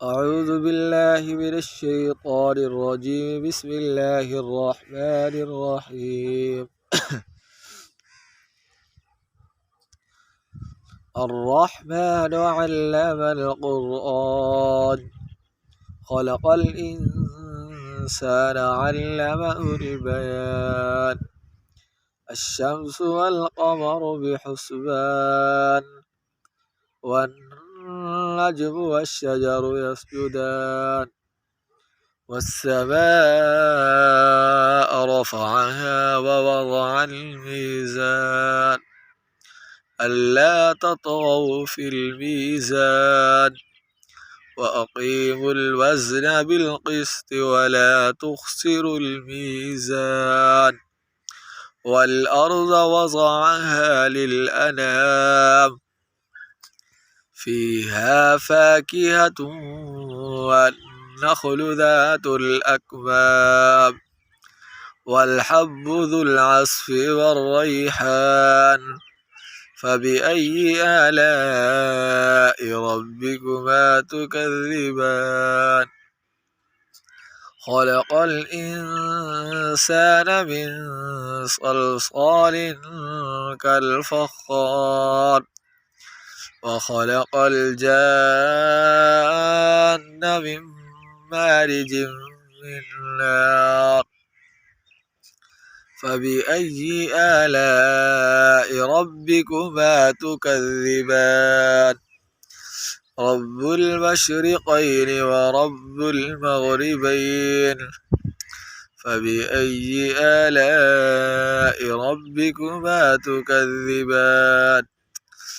أعوذ بالله من الشيطان الرجيم. بسم الله الرحمن الرحيم. الرحمن علم القرآن خلق الإنسان علمه البيان الشمس والقمر بحسبان والنجم والشجر يسجدان والسماء رفعها ووضع الميزان ألا تطغوا في الميزان وأقيموا الوزن بالقسط ولا تخسروا الميزان والأرض وضعها للأنام فيها فاكهة والنخل ذات الأكمام والحب ذو العصف والريحان فبأي آلاء ربكما تكذبان خلق الإنسان من صلصال كالفخار وخلق الجان من مارج من نار فبأي آلاء ربكما تكذبان رب المشرقين ورب المغربين فبأي آلاء ربكما تكذبان